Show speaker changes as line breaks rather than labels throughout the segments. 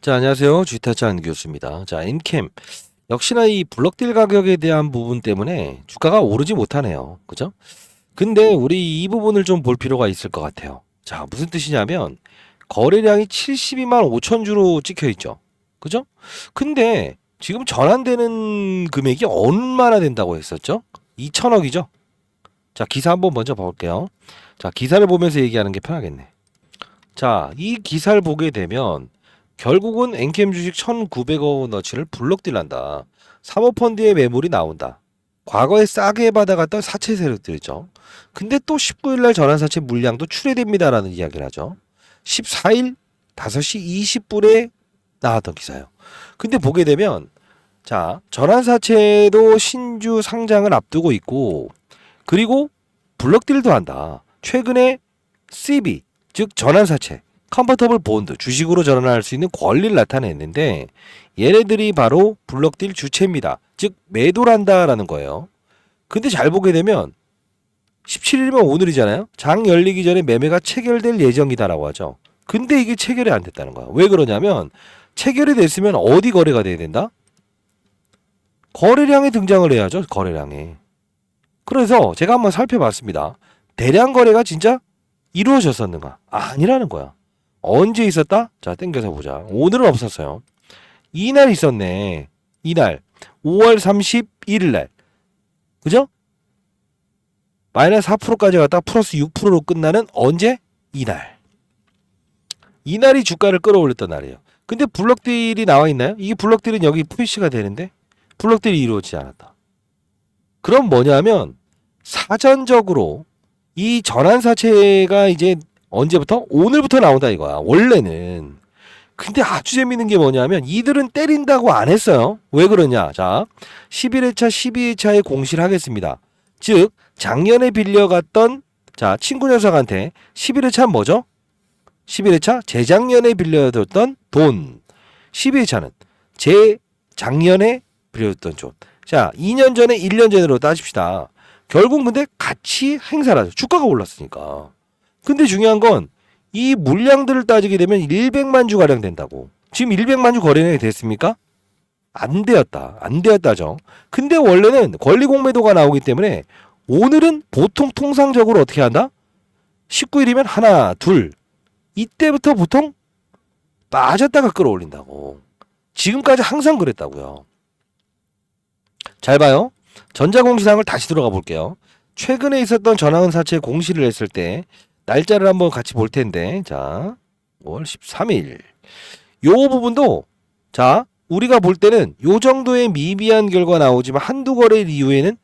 자, 안녕하세요. 주식타짜 교수입니다. 자, 엔캠. 역시나 이 블록딜 가격에 대한 부분 때문에 주가가 오르지 못하네요. 그죠? 근데 우리 이 부분을 좀 볼 필요가 있을 것 같아요. 자, 무슨 뜻이냐면 거래량이 72만 5천 주로 찍혀 있죠. 그죠? 근데 지금 전환되는 금액이 얼마나 된다고 했었죠? 2천억이죠? 자, 기사 한번 먼저 볼게요. 자, 기사를 보면서 얘기하는 게 편하겠네. 자, 이 기사를 보게 되면 결국은 엔캠 주식 1,900억 원어치를 블록딜한다. 사모펀드의 매물이 나온다. 과거에 싸게 받아갔던 사채 세력들이죠. 근데 또 19일날 전환사채 물량도 출회됩니다라는 이야기를 하죠. 14일 5시 20분에 나왔던 기사예요. 근데 보게 되면 자, 전환사채도 신주 상장을 앞두고 있고 그리고 블록딜도 한다. 최근에 CB 즉 전환사채 컨버터블 본드 주식으로 전환할 수 있는 권리를 나타냈는데 얘네들이 바로 블록딜 주체입니다. 즉 매도를 한다라는 거예요. 근데 잘 보게 되면 17일이면 오늘이잖아요. 장 열리기 전에 매매가 체결될 예정이다라고 하죠. 근데 이게 체결이 안 됐다는 거야. 왜 그러냐면 체결이 됐으면 어디 거래가 돼야 된다? 거래량에 등장을 해야죠. 거래량에. 그래서 제가 한번 살펴봤습니다. 대량 거래가 진짜 이루어졌었는가? 아니라는 거야. 언제 있었다? 자, 땡겨서 보자. 오늘은 없었어요. 이날 있었네. 이날 5월 31일 날. 그죠? 마이너스 4%까지 갔다 플러스 6%로 끝나는 언제? 이날. 이날이 주가를 끌어올렸던 날이에요. 근데 블록딜이 나와 있나요? 이게 블록딜은 여기 표시가 되는데 블록딜이 이루어지지 않았다. 그럼 뭐냐면 사전적으로 이 전환사채가 이제 언제부터? 오늘부터 나온다 이거야. 원래는. 근데 아주 재밌는 게 뭐냐면 이들은 때린다고 안 했어요. 왜 그러냐? 자, 11회차, 12회차에 공시를 하겠습니다. 즉 작년에 빌려갔던 자 친구 녀석한테 11회차는 뭐죠? 11회차 재작년에 빌려줬던 돈. 12회차는 재작년에 빌려줬던 돈. 자 2년 전에 1년 전으로 따집시다. 결국 근데 같이 행사를 하죠. 주가가 올랐으니까. 근데 중요한 건 이 물량들을 따지게 되면 100만 주 가량 된다고. 지금 100만 주 거래량이 됐습니까? 안 되었다. 안 되었다죠. 근데 원래는 권리 공매도가 나오기 때문에 오늘은 보통 통상적으로 어떻게 한다? 19일이면 하나, 둘. 이때부터 보통 빠졌다가 끌어올린다고. 지금까지 항상 그랬다고요. 잘 봐요. 전자공시상을 다시 들어가 볼게요. 최근에 있었던 전환사채 공시를 했을 때 날짜를 한번 같이 볼 텐데 자 5월 13일 요 부분도 자 우리가 볼 때는 요 정도의 미비한 결과 나오지만 한두 거래 이후에는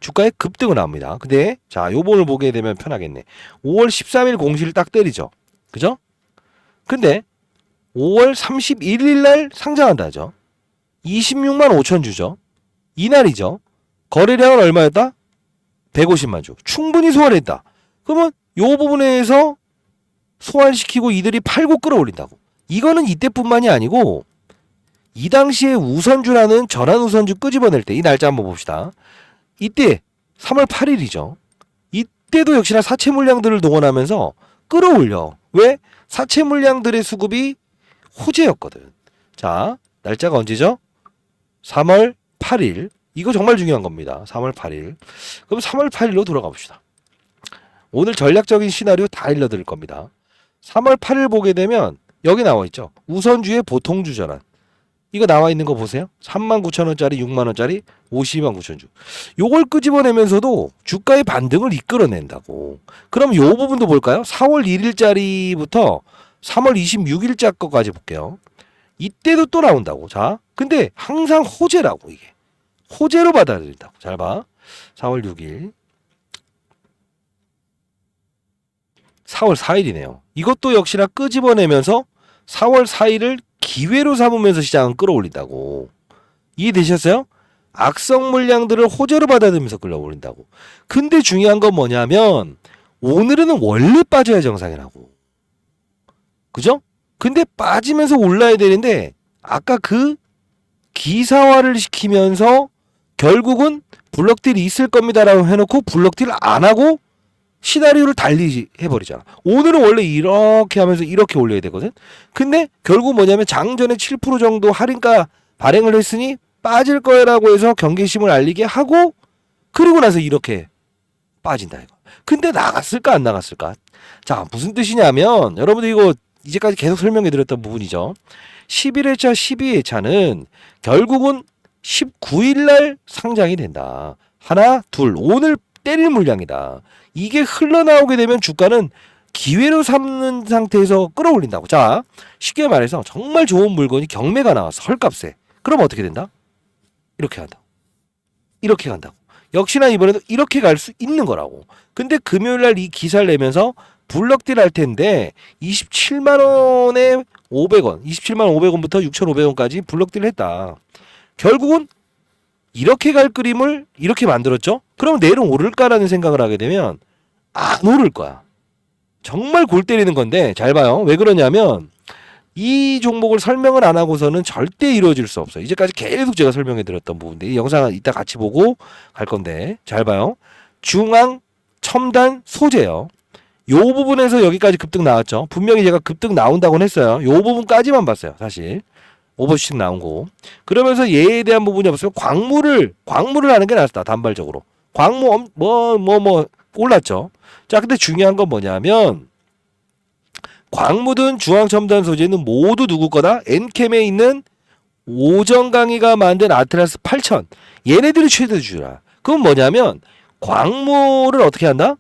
주가의 급등은 나옵니다. 근데 자 요 부분을 보게 되면 편하겠네. 5월 13일 공시를 딱 때리죠. 그죠? 근데 5월 31일 날 상장한다죠. 26만 5천 주죠. 이날이죠. 거래량은 얼마였다? 150만 주. 충분히 소화했다. 그러면 요 부분에서 소환시키고 이들이 팔고 끌어올린다고. 이거는 이때뿐만이 아니고 이 당시에 우선주라는 전환 우선주 끄집어낼 때 이 날짜 한번 봅시다. 이때 3월 8일이죠. 이때도 역시나 사채 물량들을 동원하면서 끌어올려. 왜? 사채 물량들의 수급이 호재였거든. 자, 날짜가 언제죠? 3월 8일. 이거 정말 중요한 겁니다. 3월 8일. 그럼 3월 8일로 돌아가 봅시다. 오늘 전략적인 시나리오 다 알려드릴 겁니다. 3월 8일 보게 되면 여기 나와 있죠. 우선주의 보통주 전환. 이거 나와 있는 거 보세요. 39,000원짜리, 6만원짜리, 52만 9천주. 요걸 끄집어내면서도 주가의 반등을 이끌어낸다고. 그럼 요 부분도 볼까요? 4월 1일짜리부터 3월 26일자 거까지 볼게요. 이때도 또 나온다고. 자, 근데 항상 호재라고 이게. 호재로 받아들인다고. 잘 봐. 4월 6일. 4월 4일이네요. 이것도 역시나 끄집어내면서 4월 4일을 기회로 삼으면서 시장은 끌어올린다고. 이해되셨어요? 악성 물량들을 호재로 받아들이면서 끌어올린다고. 근데 중요한 건 뭐냐면 오늘은 원래 빠져야 정상이라고. 그죠? 근데 빠지면서 올라야 되는데 아까 그 기사화를 시키면서 결국은 블록딜이 있을 겁니다라고 해놓고 블록딜 안 하고 시나리오를 달리 해버리잖아. 오늘은 원래 이렇게 하면서 이렇게 올려야 되거든. 근데 결국 뭐냐면 장전에 7% 정도 할인가 발행을 했으니 빠질 거라고 해서 경계심을 알리게 하고 그리고 나서 이렇게 빠진다 이거. 근데 나갔을까 안 나갔을까? 자, 무슨 뜻이냐면 여러분들 이거 이제까지 계속 설명해 드렸던 부분이죠. 11회차, 12회차는 결국은 19일 날 상장이 된다. 하나, 둘, 오늘 때릴 물량이다. 이게 흘러나오게 되면 주가는 기회로 삼는 상태에서 끌어올린다고. 자, 쉽게 말해서 정말 좋은 물건이 경매가 나왔어. 헐값에. 그럼 어떻게 된다? 이렇게 간다. 이렇게 간다고. 역시나 이번에도 이렇게 갈 수 있는 거라고. 근데 금요일 날 이 기사를 내면서 블럭딜 할 텐데 27만 원에 500원, 27만 500원부터 6,500원까지 블럭딜 했다. 결국은 이렇게 갈 그림을 이렇게 만들었죠? 그럼 내일은 오를까라는 생각을 하게 되면 안 오를 거야. 정말 골 때리는 건데 잘 봐요. 왜 그러냐면 이 종목을 설명을 안 하고서는 절대 이루어질 수 없어요. 이제까지 계속 제가 설명해 드렸던 부분인데 이 영상을 이따 같이 보고 갈 건데 잘 봐요. 중앙 첨단 소재요. 요 부분에서 여기까지 급등 나왔죠. 분명히 제가 급등 나온다고는 했어요. 요 부분까지만 봤어요. 사실 오버슈팅 나온 거. 그러면서 얘에 대한 부분이 없으면 광물을 하는 게 낫다. 단발적으로. 광무 뭐 올랐죠. 자, 근데 중요한 건 뭐냐면 광무든 중앙첨단 소재는 모두 누구 거다? 엔캠에 있는 오정강이가 만든 아틀라스 8000. 얘네들이 최대주라. 그건 뭐냐면 광무를 어떻게 한다?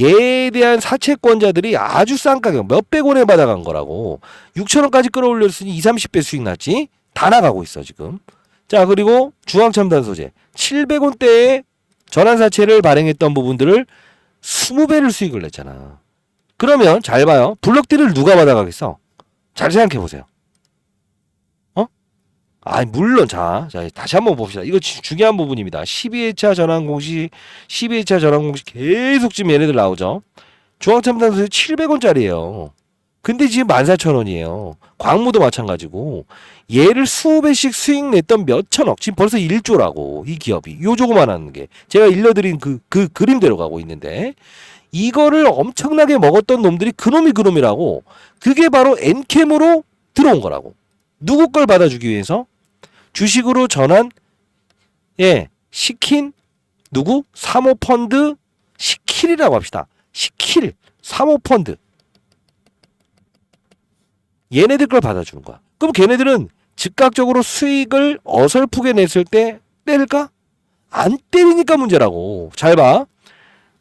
얘에 대한 사채권자들이 아주 싼 가격 몇백 원에 받아간 거라고. 6,000원까지 끌어올렸으니 20, 30배 수익 났지. 다 나가고 있어 지금. 자, 그리고 중앙첨단 소재 700원대에 전환사채를 발행했던 부분들을 20배를 수익을 냈잖아. 그러면 잘 봐요. 블럭딜을 누가 받아가겠어? 잘 생각해 보세요. 물론 자 다시 한번 봅시다. 이거 중요한 부분입니다. 12회차 전환 공시, 12회차 전환 공시 계속 지금 얘네들 나오죠. 중앙첨단 소재 700원짜리예요. 근데 지금 14,000원이에요. 광무도 마찬가지고 얘를 20배씩 수익 냈던 몇천억, 지금 벌써 1조라고 이 기업이. 요 조그만한 게 제가 일러드린 그 그림대로 가고 있는데 이거를 엄청나게 먹었던 놈들이 그놈이라고. 그게 바로 엔캠으로 들어온 거라고. 누구 걸 받아주기 위해서? 주식으로 전환 시킨 누구? 사모펀드 시킬이라고 합시다. 시킬 사모펀드 얘네들 걸 받아주는 거야. 그럼 걔네들은 즉각적으로 수익을 어설프게 냈을 때 때릴까? 안 때리니까 문제라고. 잘 봐.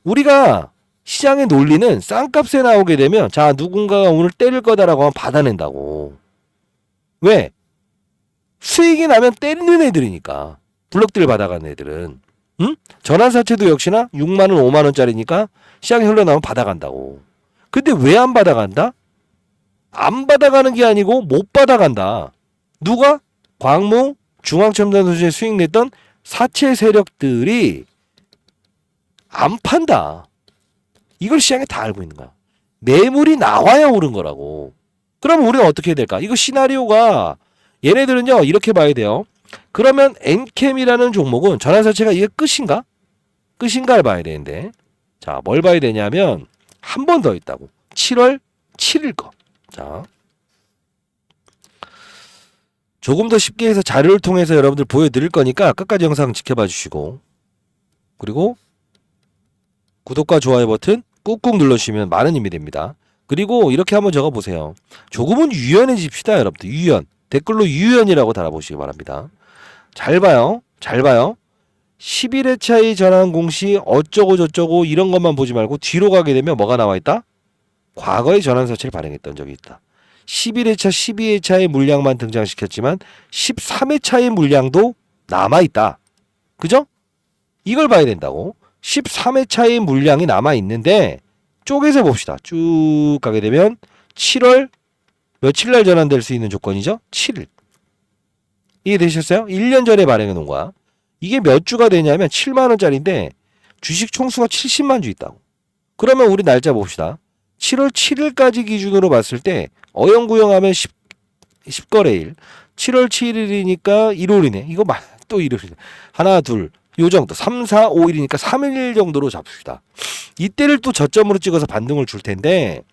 우리가 시장의 논리는 싼값에 나오게 되면 자 누군가가 오늘 때릴 거다라고 하면 받아낸다고. 왜? 수익이 나면 때리는 애들이니까. 블럭들 받아간 애들은. 응? 전환사채도 역시나 6만 원, 5만 원짜리니까 시장에 흘러나오면 받아간다고. 근데 왜 안 받아간다? 안 받아가는 게 아니고 못 받아간다. 누가? 광무, 중앙첨단 소재 수익 냈던 사채 세력들이 안 판다. 이걸 시장에 다 알고 있는 거야. 매물이 나와야 오른 거라고. 그럼 우리는 어떻게 해야 될까? 이거 시나리오가 얘네들은요 이렇게 봐야 돼요. 그러면 엔캠이라는 종목은 전환사채가 이게 끝인가? 끝인가를 봐야 되는데 자, 뭘 봐야 되냐면 한 번 더 있다고. 7월 7일 거. 자, 조금 더 쉽게 해서 자료를 통해서 여러분들 보여드릴 거니까 끝까지 영상 지켜봐 주시고 그리고 구독과 좋아요 버튼 꾹꾹 눌러주시면 많은 힘이 됩니다. 그리고 이렇게 한번 적어보세요. 조금은 유연해집시다 여러분들. 유연. 댓글로 유연이라고 달아보시기 바랍니다. 잘 봐요. 잘 봐요. 11회차의 전환 공시 어쩌고 저쩌고 이런 것만 보지 말고 뒤로 가게 되면 뭐가 나와 있다? 과거의 전환사채를 발행했던 적이 있다. 11회차, 12회차의 물량만 등장시켰지만 13회차의 물량도 남아있다. 그죠? 이걸 봐야 된다고. 13회차의 물량이 남아있는데 쪼개서 봅시다. 쭉 가게 되면 7월 며칠 날 전환될 수 있는 조건이죠? 7일. 이해되셨어요? 1년 전에 발행해 놓은 거야. 이게 몇 주가 되냐면 7만 원짜리인데 주식 총수가 70만 주 있다고. 그러면 우리 날짜 봅시다. 7월 7일까지 기준으로 봤을 때 어영구영하면 10거래일. 7월 7일이니까 1월이네. 이거 또 1월이네. 하나, 둘. 요 정도 3, 4, 5, 1이니까 3일 정도로 잡읍시다. 이때를 또 저점으로 찍어서 반등을 줄 텐데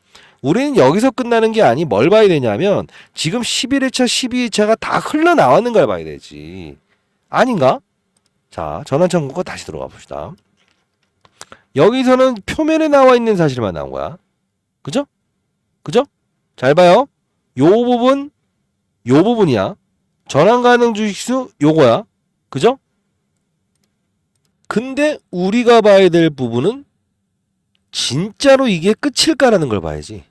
우리는 여기서 끝나는 게 아니 뭘 봐야 되냐면 지금 11회차, 12회차가 다 흘러나왔는 걸 봐야 되지. 아닌가? 자, 전환천국과 다시 들어가 봅시다. 여기서는 표면에 나와 있는 사실만 나온 거야. 그죠? 그죠? 잘 봐요. 요 부분이야. 전환 가능 주식수 요거야. 그죠? 근데 우리가 봐야 될 부분은 진짜로 이게 끝일까라는 걸 봐야지.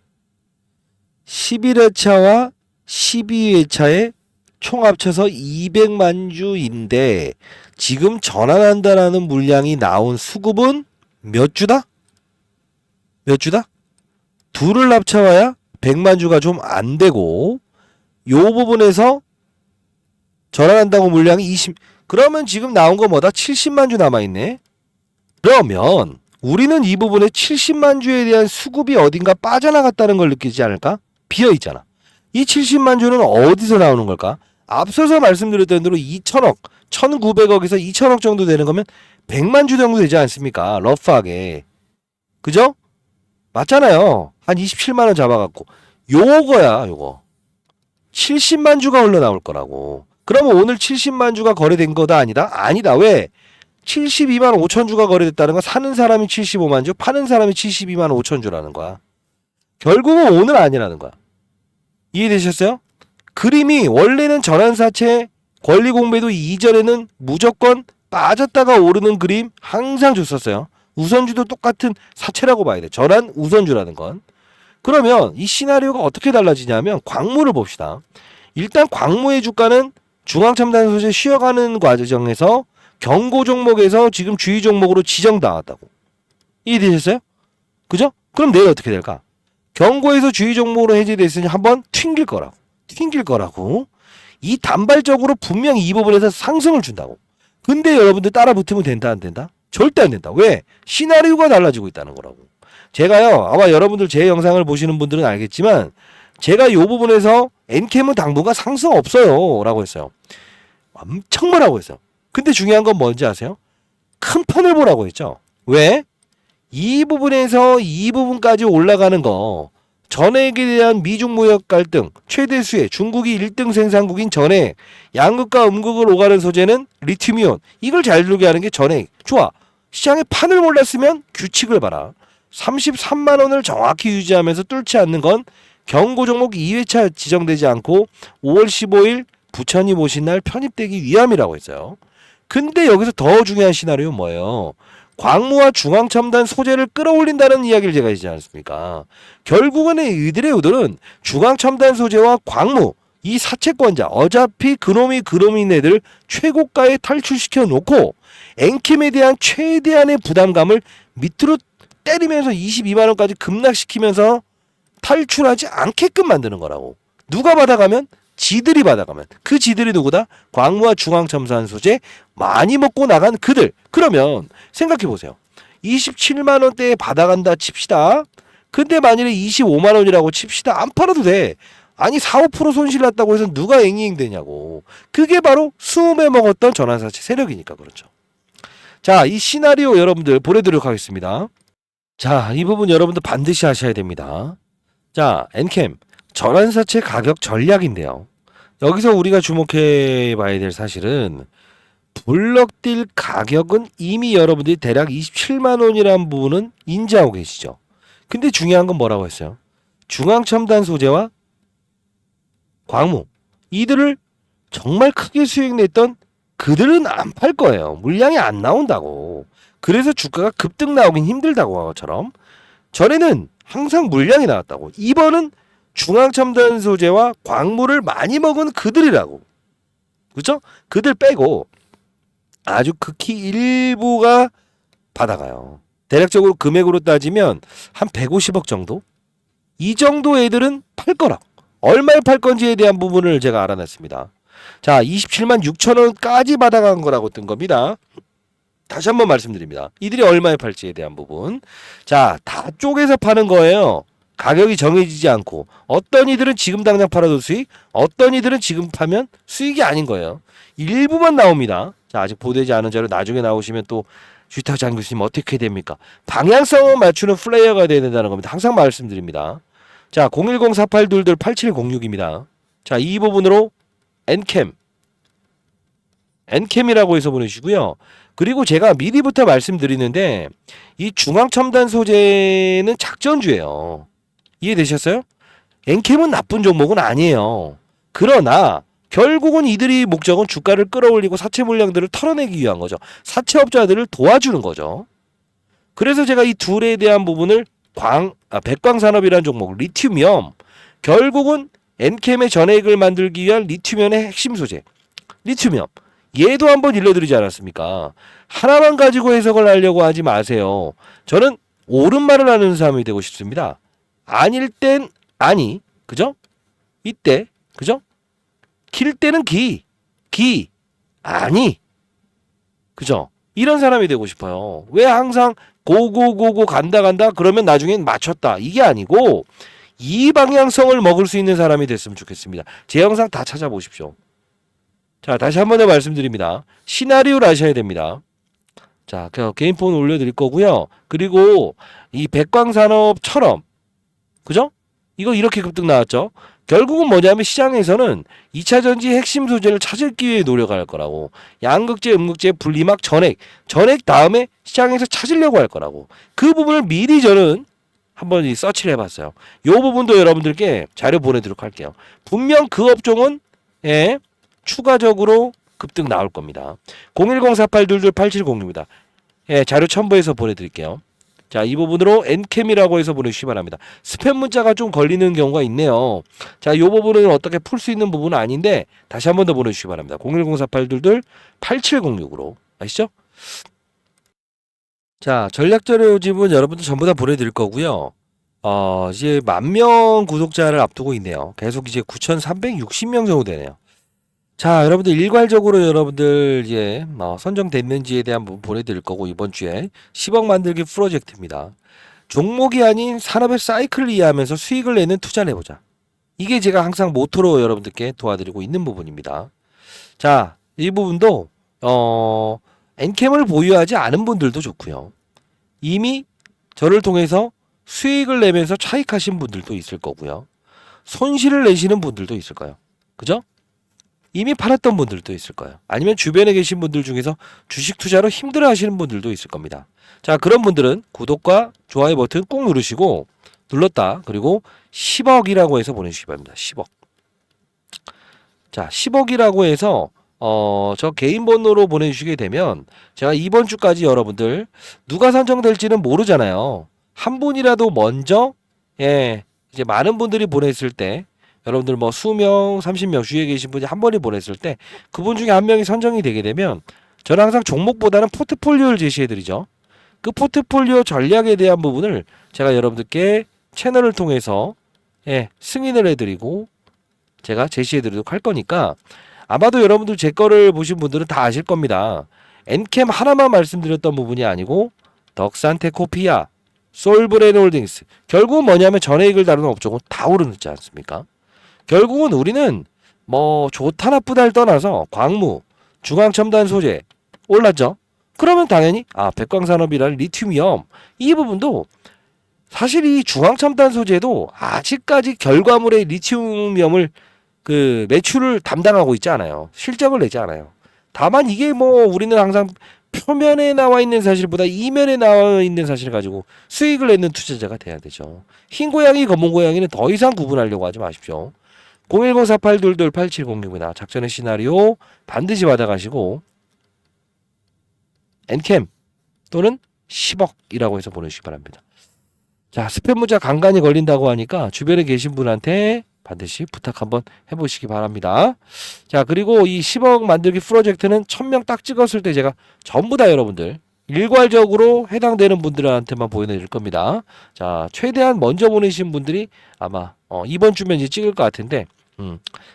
11회차와 12회차에 총 합쳐서 200만 주인데 지금 전환한다라는 물량이 나온 수급은 몇 주다? 몇 주다? 둘을 합쳐봐야 100만 주가 좀 안 되고 요 부분에서 전환한다고 물량이 20 그러면 지금 나온 거 뭐다? 70만 주 남아있네. 그러면 우리는 이 부분에 70만 주에 대한 수급이 어딘가 빠져나갔다는 걸 느끼지 않을까? 비어있잖아. 이 70만 주는 어디서 나오는 걸까? 앞서서 말씀드렸던 대로 2천억, 1900억에서 2천억 정도 되는 거면 100만 주 정도 되지 않습니까? 러프하게. 그죠? 맞잖아요. 한 27만 원 잡아갖고. 요거야, 요거. 70만 주가 흘러나올 거라고. 그러면 오늘 70만 주가 거래된 거다 아니다? 아니다. 왜? 72만 5천 주가 거래됐다는 건 사는 사람이 75만 주, 파는 사람이 72만 5천 주라는 거야. 결국은 오늘 아니라는 거야. 이해되셨어요? 그림이 원래는 전환사채 권리 공배도 이전에는 무조건 빠졌다가 오르는 그림 항상 줬었어요. 우선주도 똑같은 사채라고 봐야 돼. 전환 우선주라는 건. 그러면 이 시나리오가 어떻게 달라지냐면 광무를 봅시다. 일단 광무의 주가는 중앙첨단 소재 쉬어가는 과정에서 경고 종목에서 지금 주의 종목으로 지정당했다고. 이해되셨어요? 그죠? 그럼 내일 어떻게 될까? 경고에서 주의 종목으로 해제됐으니 한번 튕길 거라고. 이 단발적으로 분명히 이 부분에서 상승을 준다고. 근데 여러분들 따라 붙으면 된다 안 된다? 절대 안 된다. 왜? 시나리오가 달라지고 있다는 거라고. 제가요 아마 여러분들 제 영상을 보시는 분들은 알겠지만 제가 이 부분에서 엔캠은 당분간 상승 없어요 라고 했어요. 엄청 뭐라고 했어요. 근데 중요한 건 뭔지 아세요? 큰 편을 보라고 했죠. 왜? 이 부분에서 이 부분까지 올라가는 거 전액에 대한 미중 무역 갈등 최대 수혜 중국이 1등 생산국인 전액 양극과 음극을 오가는 소재는 리튬이온 이걸 잘 들게 하는 게 전액 좋아. 시장에 판을 몰랐으면 규칙을 봐라. 33만 원을 정확히 유지하면서 뚫지 않는 건 경고 종목 2회차 지정되지 않고 5월 15일 부처님 오신 날 편입되기 위함이라고 했어요. 근데 여기서 더 중요한 시나리오는 뭐예요? 광무와 중앙첨단 소재를 끌어올린다는 이야기를 제가 하지 않았습니까? 결국은 이들의 의도는 중앙첨단 소재와 광무 이 사채권자 어차피 그놈이 애들 최고가에 탈출시켜 놓고 엔킴에 대한 최대한의 부담감을 밑으로 때리면서 22만 원까지 급락시키면서 탈출하지 않게끔 만드는 거라고. 누가 받아가면? 지들이 받아가면. 그 지들이 누구다? 광무와 중앙첨단 소재 많이 먹고 나간 그들. 그러면 생각해 보세요. 27만 원대에 받아간다 칩시다. 근데 만일에 25만 원이라고 칩시다. 안 팔아도 돼. 아니 4, 5% 손실 났다고 해서 누가 앵이앵 되냐고. 그게 바로 수음에 먹었던 전환사채 세력이니까 그렇죠. 자, 이 시나리오 여러분들 보내드리도록 하겠습니다. 자, 이 부분 여러분들 반드시 하셔야 됩니다. 자, 엔캠 전환사채 가격 전략인데요. 여기서 우리가 주목해 봐야 될 사실은 블럭딜 가격은 이미 여러분들이 대략 27만 원이라는 부분은 인지하고 계시죠. 근데 중요한 건 뭐라고 했어요? 중앙첨단 소재와 광무 이들을 정말 크게 수익 냈던 그들은 안 팔 거예요. 물량이 안 나온다고. 그래서 주가가 급등 나오긴 힘들다고 한 것처럼 전에는 항상 물량이 나왔다고. 이번은 중앙첨단 소재와 광무를 많이 먹은 그들이라고. 그죠? 그들 빼고 아주 극히 일부가 받아가요. 대략적으로 금액으로 따지면 한 150억 정도? 이 정도 애들은 팔 거라고. 얼마에 팔 건지에 대한 부분을 제가 알아냈습니다. 자, 27만 6천 원까지 받아간 거라고 뜬 겁니다. 다시 한번 말씀드립니다. 이들이 얼마에 팔지에 대한 부분. 자, 다 쪼개서 파는 거예요. 가격이 정해지지 않고 어떤 이들은 지금 당장 팔아도 수익, 어떤 이들은 지금 파면 수익이 아닌 거예요. 일부만 나옵니다. 자, 아직 보도되지 않은 자료 나중에 나오시면 또 주식탁 장교수님 어떻게 됩니까? 방향성을 맞추는 플레이어가 돼야 된다는 겁니다. 항상 말씀드립니다. 자, 010-4822-8706입니다. 자, 이 부분으로 엔캠이라고 해서 보내주시고요. 그리고 제가 미리부터 말씀드리는데 이 중앙첨단 소재는 작전주예요. 이해되셨어요? 엔캠은 나쁜 종목은 아니에요. 그러나 결국은 이들이 목적은 주가를 끌어올리고 사채 물량들을 털어내기 위한 거죠. 사채업자들을 도와주는 거죠. 그래서 제가 이 둘에 대한 부분을 백광산업이라는 종목, 리튬이엄, 결국은 엔캠의 전액을 만들기 위한 리튬이엄의 핵심 소재, 리튬이엄. 얘도 한번 일러드리지 않았습니까? 하나만 가지고 해석을 하려고 하지 마세요. 저는 옳은 말을 하는 사람이 되고 싶습니다. 아닐 땐 아니, 그죠? 이때, 그죠? 길 때는 아니, 그죠? 이런 사람이 되고 싶어요. 왜 항상 고고고고 간다 그러면 나중엔 맞췄다 이게 아니고 이 방향성을 먹을 수 있는 사람이 됐으면 좋겠습니다. 제 영상 다 찾아보십시오. 자, 다시 한 번 더 말씀드립니다. 시나리오를 아셔야 됩니다. 자, 개인폰 올려드릴 거고요. 그리고 이 백광산업처럼, 그죠? 이거 이렇게 급등 나왔죠? 결국은 뭐냐면 시장에서는 2차전지 핵심 소재를 찾기 위해 노력할 거라고. 양극재, 음극재, 분리막, 전액 다음에 시장에서 찾으려고 할 거라고. 그 부분을 미리 저는 한번 서치를 해봤어요. 이 부분도 여러분들께 자료 보내드리도록 할게요. 분명 그 업종은 추가적으로 급등 나올 겁니다. 010-4822-8706입니다. 자료 첨부해서 보내드릴게요. 자, 이 부분으로 엔캠이라고 해서 보내주시기 바랍니다. 스팸 문자가 좀 걸리는 경우가 있네요. 자, 이 부분은 어떻게 풀 수 있는 부분은 아닌데 다시 한 번 더 보내주시기 바랍니다. 010-4822-8706으로 아시죠? 자, 전략자료 지분 여러분들 전부 다 보내드릴 거고요. 이제 10,000명 구독자를 앞두고 있네요. 계속 이제 9,360명 정도 되네요. 자, 여러분들 일괄적으로 여러분들 이제 선정됐는지에 대한 부분 보내드릴 거고 이번 주에 10억 만들기 프로젝트입니다. 종목이 아닌 산업의 사이클을 이해하면서 수익을 내는 투자를 해보자. 이게 제가 항상 모토로 여러분들께 도와드리고 있는 부분입니다. 자, 이 부분도 엔캠을 보유하지 않은 분들도 좋고요. 이미 저를 통해서 수익을 내면서 차익하신 분들도 있을 거고요. 손실을 내시는 분들도 있을 거예요. 그죠? 이미 팔았던 분들도 있을 거예요. 아니면 주변에 계신 분들 중에서 주식 투자로 힘들어 하시는 분들도 있을 겁니다. 자, 그런 분들은 구독과 좋아요 버튼 꾹 누르시고 눌렀다. 그리고 10억이라고 해서 보내주시기 바랍니다. 10억. 자, 10억이라고 해서 저 개인 번호로 보내주시게 되면 제가 이번 주까지 여러분들 누가 선정될지는 모르잖아요. 한 분이라도 먼저 이제 많은 분들이 보냈을 때 여러분들 뭐 수명, 30명 주위에 계신 분이 한 번에 보냈을 때 그분 중에 한 명이 선정이 되게 되면 저는 항상 종목보다는 포트폴리오를 제시해드리죠. 그 포트폴리오 전략에 대한 부분을 제가 여러분들께 채널을 통해서 승인을 해드리고 제가 제시해드리도록 할 거니까 아마도 여러분들 제 거를 보신 분들은 다 아실 겁니다. 엔캠 하나만 말씀드렸던 부분이 아니고 덕산테코피아, 솔브레놀딩스 결국은 뭐냐면 전해익을 다루는 업종은 다 오르지 않습니까? 결국은 우리는 뭐 좋다 나쁘다를 떠나서 광무, 중앙첨단 소재 올랐죠. 그러면 당연히 백광산업이라는 리튬이엄 이 부분도 사실 이 중앙첨단 소재도 아직까지 결과물의 리튬이엄을 그 매출을 담당하고 있지 않아요. 실적을 내지 않아요. 다만 이게 뭐 우리는 항상 표면에 나와 있는 사실보다 이면에 나와 있는 사실을 가지고 수익을 내는 투자자가 돼야 되죠. 흰 고양이, 검은 고양이는 더 이상 구분하려고 하지 마십시오. 010-4822-8706입니다. 작전의 시나리오 반드시 받아가시고 엔캠 또는 10억이라고 해서 보내주시기 바랍니다. 자, 스팸 문자 간간히 걸린다고 하니까 주변에 계신 분한테 반드시 부탁 한번 해보시기 바랍니다. 자, 그리고 이 10억 만들기 프로젝트는 1000명 딱 찍었을 때 제가 전부 다 여러분들 일괄적으로 해당되는 분들한테만 보여드릴 겁니다. 자, 최대한 먼저 보내신 분들이 아마 이번 주면 이제 찍을 것 같은데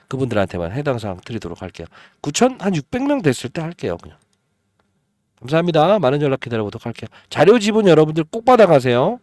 그분들한테만 해당 사항 드리도록 할게요. 9,600명 됐을 때 할게요. 그냥. 감사합니다. 많은 연락 기다려보도록 할게요. 자료 지분 여러분들 꼭 받아가세요.